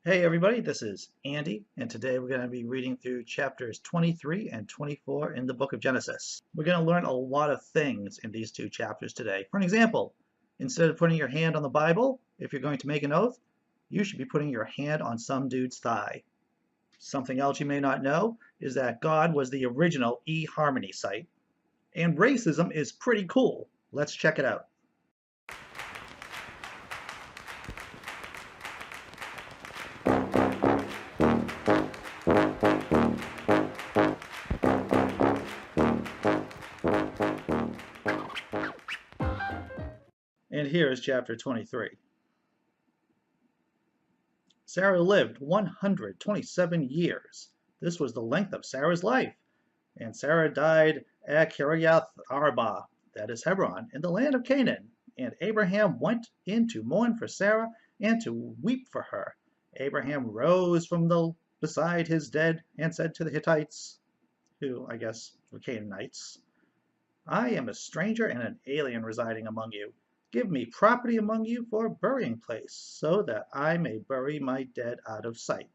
Hey everybody, this is Andy, and today we're going to be reading through chapters 23 and 24 in the book of Genesis. We're going to learn a lot of things in these two chapters today. For an example, instead of putting your hand on the Bible, if you're going to make an oath, you should be putting your hand on some dude's thigh. Something else you may not know is that God was the original eHarmony site, and racism is pretty cool. Let's check it out. And here is chapter 23. Sarah lived 127 years. This was the length of Sarah's life. And Sarah died at Kiriath Arba, that is Hebron, in the land of Canaan. And Abraham went in to mourn for Sarah and to weep for her. Abraham rose from beside his dead and said to the Hittites, who I guess were Canaanites, I am a stranger and an alien residing among you. Give me property among you for a burying place, so that I may bury my dead out of sight.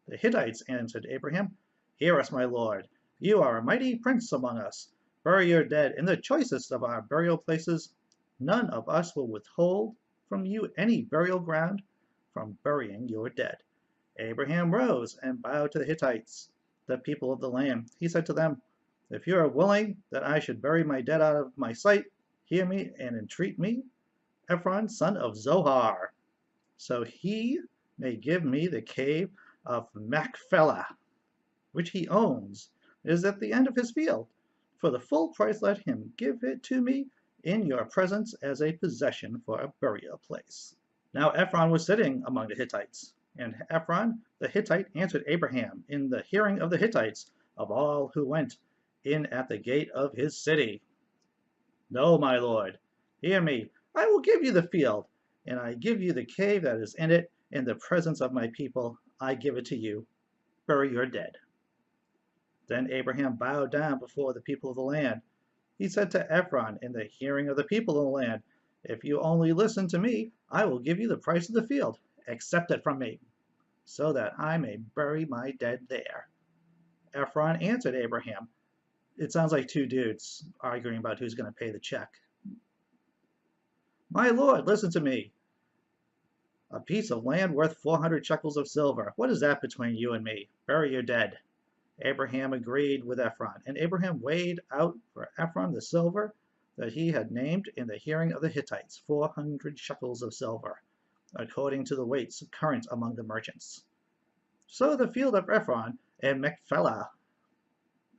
The Hittites answered Abraham, Hear us, my lord. You are a mighty prince among us. Bury your dead in the choicest of our burial places. None of us will withhold from you any burial ground from burying your dead. Abraham rose and bowed to the Hittites, the people of the land. He said to them, If you are willing that I should bury my dead out of my sight, hear me and entreat me, Ephron, son of Zohar, so he may give me the cave of Machpelah, which he owns. It is at the end of his field. For the full price let him give it to me in your presence as a possession for a burial place. Now Ephron was sitting among the Hittites, and Ephron the Hittite answered Abraham in the hearing of the Hittites, of all who went in at the gate of his city. No, my lord, hear me. I will give you the field, and I give you the cave that is in it. In the presence of my people, I give it to you. Bury your dead. Then Abraham bowed down before the people of the land. He said to Ephron in the hearing of the people of the land, If you only listen to me, I will give you the price of the field. Accept it from me, so that I may bury my dead there. Ephron answered Abraham, It sounds like two dudes arguing about who's going to pay the check. My lord, listen to me. A piece of land worth 400 shekels of silver. What is that between you and me? Bury your dead. Abraham agreed with Ephron, and Abraham weighed out for Ephron the silver that he had named in the hearing of the Hittites, 400 shekels of silver, according to the weights current among the merchants. So the field of Ephron and Machpelah,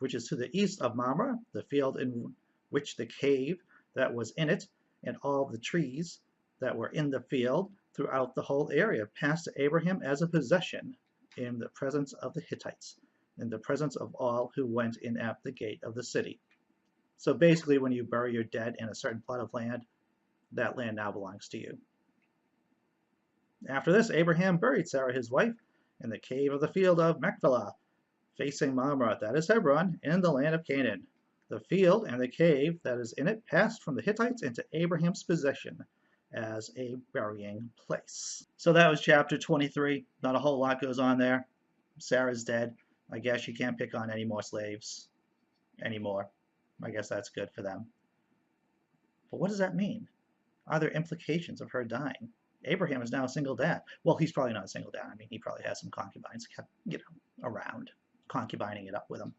which is to the east of Mamre, the field in which the cave that was in it, and all the trees that were in the field throughout the whole area passed to Abraham as a possession in the presence of the Hittites, in the presence of all who went in at the gate of the city. So basically, when you bury your dead in a certain plot of land, that land now belongs to you. After this, Abraham buried Sarah his wife in the cave of the field of Machpelah, facing Mamre, that is Hebron, in the land of Canaan. The field and the cave that is in it passed from the Hittites into Abraham's possession as a burying place. So that was chapter 23. Not a whole lot goes on there. Sarah's dead. I guess you can't pick on any more slaves anymore. I guess that's good for them. But what does that mean? Are there implications of her dying? Abraham is now a single dad. Well, he's probably not a single dad. I mean, he probably has some concubines kept, around, concubining it up with him.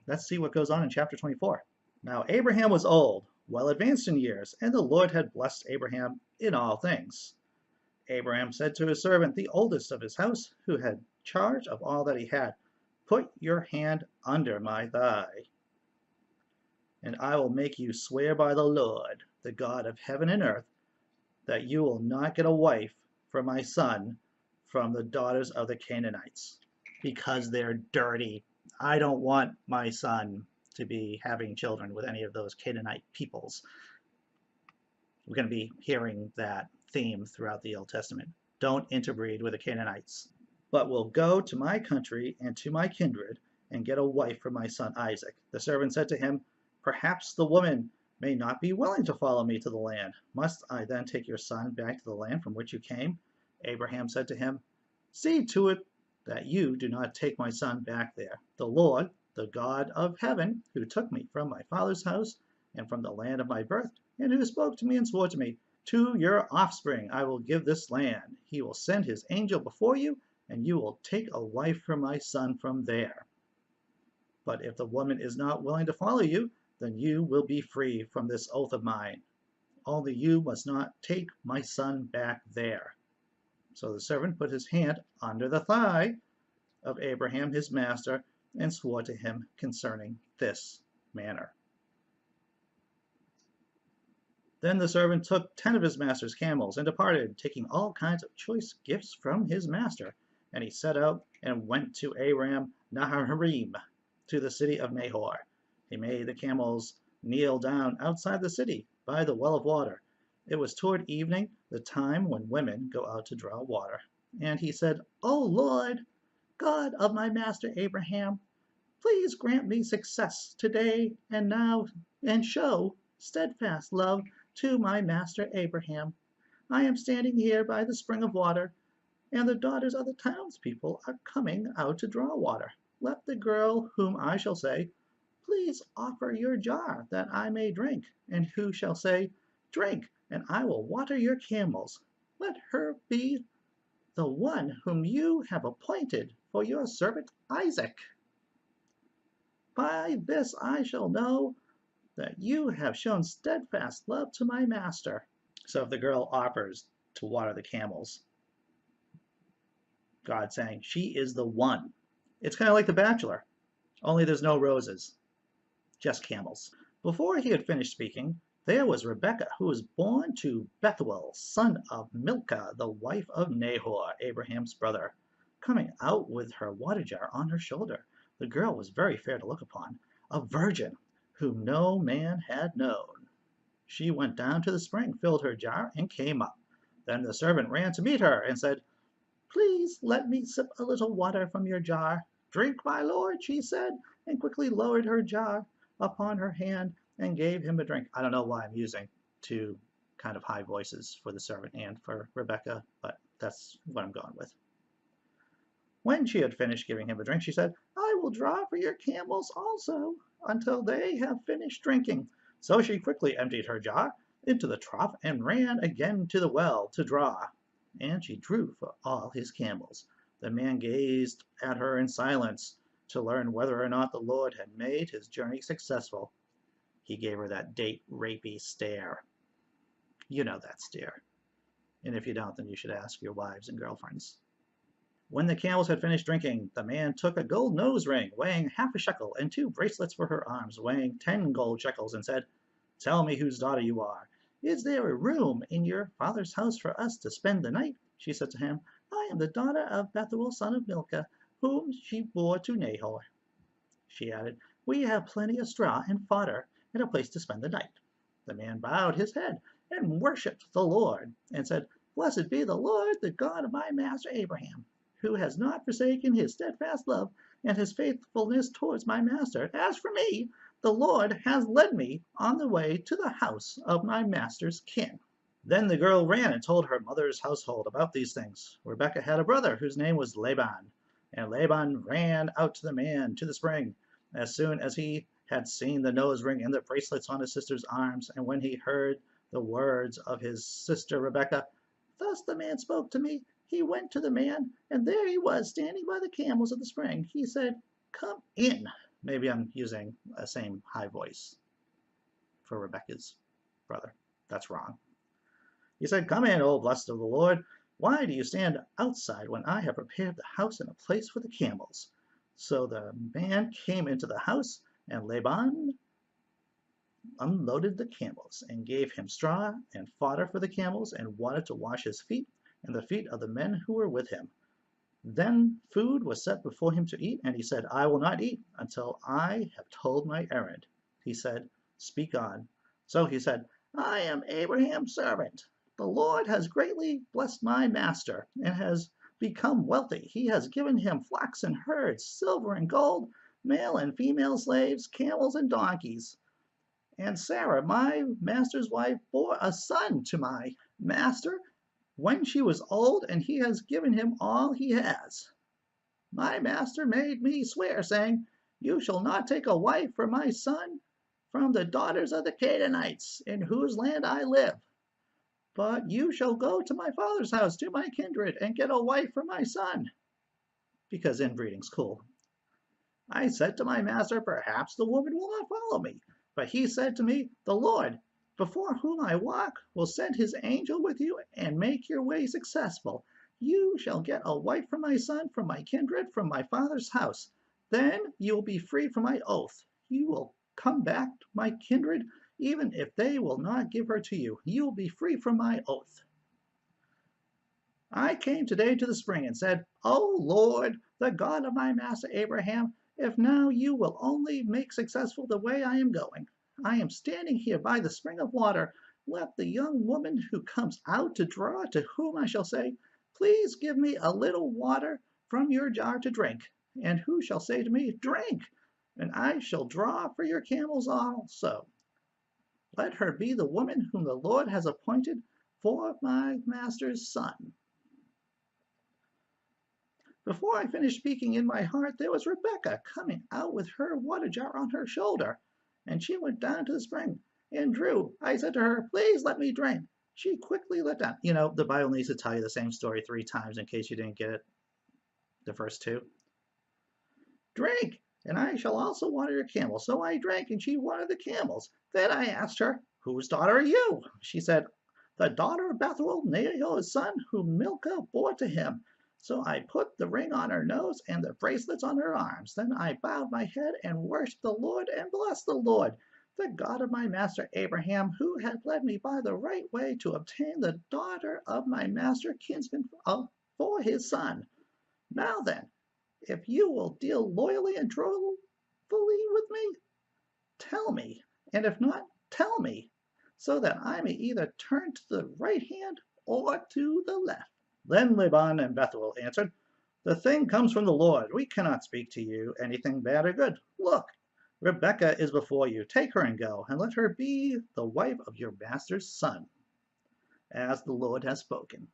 Let's see what goes on in chapter 24. Now Abraham was old, well advanced in years, and the Lord had blessed Abraham in all things. Abraham said to his servant, the oldest of his house, who had charge of all that he had, Put your hand under my thigh, and I will make you swear by the Lord, the God of heaven and earth, that you will not get a wife for my son from the daughters of the Canaanites, because they're dirty. I don't want my son to be having children with any of those Canaanite peoples. We're going to be hearing that theme throughout the Old Testament. Don't interbreed with the Canaanites, but will go to my country and to my kindred and get a wife for my son Isaac. The servant said to him, Perhaps the woman may not be willing to follow me to the land. Must I then take your son back to the land from which you came? Abraham said to him, See to it that you do not take my son back there. The Lord, the God of heaven, who took me from my father's house and from the land of my birth, and who spoke to me and swore to me, to your offspring I will give this land. He will send his angel before you, and you will take a wife for my son from there. But if the woman is not willing to follow you, then you will be free from this oath of mine. Only you must not take my son back there. So the servant put his hand under the thigh of Abraham his master, and swore to him concerning this matter. Then the servant took 10 of his master's camels and departed, taking all kinds of choice gifts from his master. And he set out and went to Aram Naharaim, to the city of Nahor. He made the camels kneel down outside the city by the well of water. It was toward evening, the time when women go out to draw water. And he said, O Lord, God of my master Abraham, please grant me success today and now, and show steadfast love to my master Abraham. I am standing here by the spring of water, and the daughters of the townspeople are coming out to draw water. Let the girl whom I shall say, please offer your jar that I may drink, and who shall say, drink, and I will water your camels. Let her be the one whom you have appointed for your servant Isaac. By this I shall know that you have shown steadfast love to my master. So if the girl offers to water the camels, God's saying she is the one. It's kind of like The Bachelor, only there's no roses, just camels. Before he had finished speaking, there was Rebeka, who was born to Bethuel, son of Milcah, the wife of Nahor, Abraham's brother, coming out with her water jar on her shoulder. The girl was very fair to look upon, a virgin whom no man had known. She went down to the spring, filled her jar, and came up. Then the servant ran to meet her and said, please let me sip a little water from your jar. Drink, my lord, she said, and quickly lowered her jar upon her hand and gave him a drink. I don't know why I'm using two kind of high voices for the servant and for Rebeka, but that's what I'm going with. When she had finished giving him a drink, she said, I will draw for your camels also until they have finished drinking. So she quickly emptied her jar into the trough and ran again to the well to draw. And she drew for all his camels. The man gazed at her in silence to learn whether or not the Lord had made his journey successful. He gave her that date-rapey stare. You know that stare. And if you don't, then you should ask your wives and girlfriends. When the camels had finished drinking, the man took a gold nose ring weighing half a shekel and 2 bracelets for her arms weighing 10 gold shekels and said, Tell me whose daughter you are. Is there a room in your father's house for us to spend the night? She said to him, I am the daughter of Bethuel, son of Milcah, whom she bore to Nahor. She added, We have plenty of straw and fodder and a place to spend the night. The man bowed his head and worshipped the Lord and said, Blessed be the Lord, the God of my master Abraham, who has not forsaken his steadfast love and his faithfulness towards my master. As for me, the Lord has led me on the way to the house of my master's kin. Then the girl ran and told her mother's household about these things. Rebeka had a brother whose name was Laban, and Laban ran out to the man to the spring as soon as he had seen the nose ring and the bracelets on his sister's arms, and when he heard the words of his sister Rebeka, Thus the man spoke to me. He went to the man, and there he was, standing by the camels at the spring. He said, Come in. Maybe I'm using a same high voice for Rebekah's brother. That's wrong. He said, Come in, O blessed of the Lord. Why do you stand outside when I have prepared the house and a place for the camels? So the man came into the house, and Laban unloaded the camels and gave him straw and fodder for the camels and water to wash his feet and the feet of the men who were with him. Then food was set before him to eat, and he said, I will not eat until I have told my errand. He said, Speak on. So he said, I am Abraham's servant. The Lord has greatly blessed my master and has become wealthy. He has given him flocks and herds, silver and gold, male and female slaves, camels and donkeys. And Sarah, my master's wife, bore a son to my master, when she was old, and he has given him all he has. My master made me swear, saying, You shall not take a wife for my son from the daughters of the Canaanites, in whose land I live. But you shall go to my father's house, to my kindred, and get a wife for my son, because inbreeding's cool. I said to my master, Perhaps the woman will not follow me. But he said to me, The Lord, before whom I walk, will send his angel with you and make your way successful. You shall get a wife for my son, from my kindred, from my father's house. Then you will be free from my oath. You will come back to my kindred, even if they will not give her to you. You will be free from my oath. I came today to the spring and said, O Lord, the God of my master Abraham, if now you will only make successful the way I am going. I am standing here by the spring of water. Let the young woman who comes out to draw, to whom I shall say, Please give me a little water from your jar to drink. And who shall say to me, Drink, and I shall draw for your camels also. Let her be the woman whom the Lord has appointed for my master's son. Before I finished speaking in my heart, there was Rebeka coming out with her water jar on her shoulder, and she went down to the spring and drew. I said to her, Please let me drink. She quickly let down. You know, the Bible needs to tell you the same story 3 times in case you didn't get it the first 2. Drink, and I shall also water your camels. So I drank, and she watered the camels. Then I asked her, Whose daughter are you? She said, The daughter of Bethuel, Naomi's son, whom Milcah bore to him. So I put the ring on her nose and the bracelets on her arms. Then I bowed my head and worshipped the Lord and blessed the Lord, the God of my master Abraham, who had led me by the right way to obtain the daughter of my master kinsman for his son. Now then, if you will deal loyally and truthfully with me, tell me, and if not, tell me, so that I may either turn to the right hand or to the left. Then Laban and Bethuel answered, The thing comes from the Lord. We cannot speak to you anything bad or good. Look, Rebekah is before you. Take her and go, and let her be the wife of your master's son, as the Lord has spoken.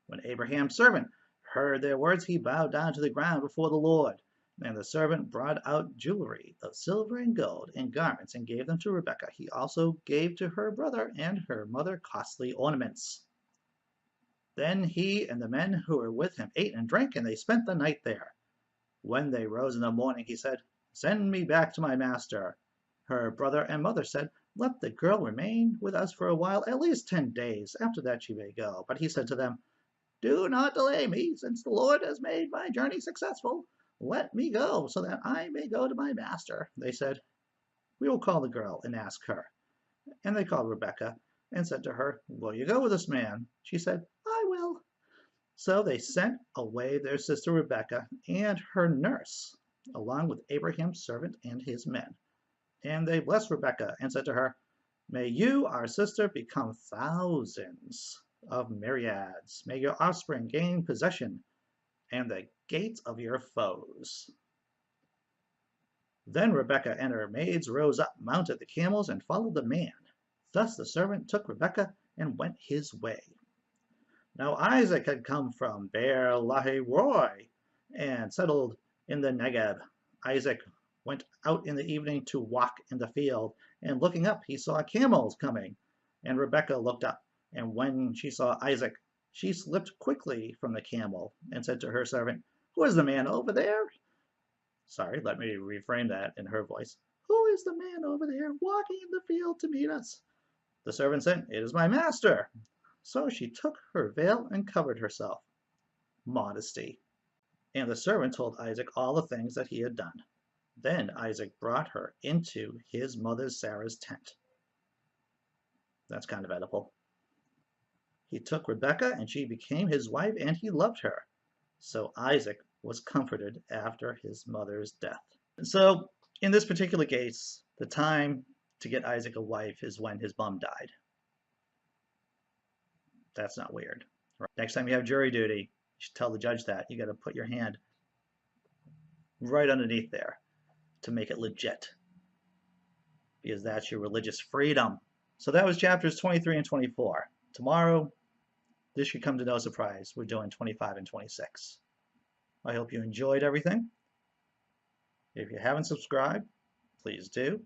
When Abraham's servant heard their words, he bowed down to the ground before the Lord. And the servant brought out jewelry of silver and gold and garments and gave them to Rebekah. He also gave to her brother and her mother costly ornaments. Then he and the men who were with him ate and drank, and they spent the night there. When they rose in the morning, he said, Send me back to my master. Her brother and mother said, Let the girl remain with us for a while, at least 10 days. After that she may go. But he said to them, Do not delay me, since the Lord has made my journey successful. Let me go, so that I may go to my master. They said, We will call the girl and ask her. And they called Rebekah and said to her, Will you go with this man? She said, I will. So they sent away their sister Rebekah and her nurse, along with Abraham's servant and his men. And they blessed Rebekah and said to her, May you, our sister, become thousands of myriads. May your offspring gain possession and the gates of your foes. Then Rebekah and her maids rose up, mounted the camels, and followed the man. Thus the servant took Rebekah and went his way. Now Isaac had come from Beer Lahai Roi and settled in the Negeb. Isaac went out in the evening to walk in the field, and looking up he saw camels coming. And Rebekah looked up, and when she saw Isaac, she slipped quickly from the camel and said to her servant, Who is the man over there? Sorry, let me reframe that in her voice. Who is the man over there walking in the field to meet us? The servant said, It is my master. So she took her veil and covered herself. Modesty. And the servant told Isaac all the things that he had done. Then Isaac brought her into his mother Sarah's tent. That's kind of Oedipal. He took Rebekah, and she became his wife, and he loved her. So Isaac was comforted after his mother's death. So in this particular case, the time to get Isaac a wife is when his mom died. That's not weird. Next time you have jury duty, you should tell the judge that. You got to put your hand right underneath there to make it legit, because that's your religious freedom. So that was chapters 23 and 24. Tomorrow this should come to no surprise. We're doing 25 and 26. I hope you enjoyed everything. If you haven't subscribed, please do.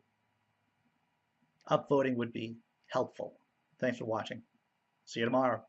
Upvoting would be helpful. Thanks for watching. See you tomorrow.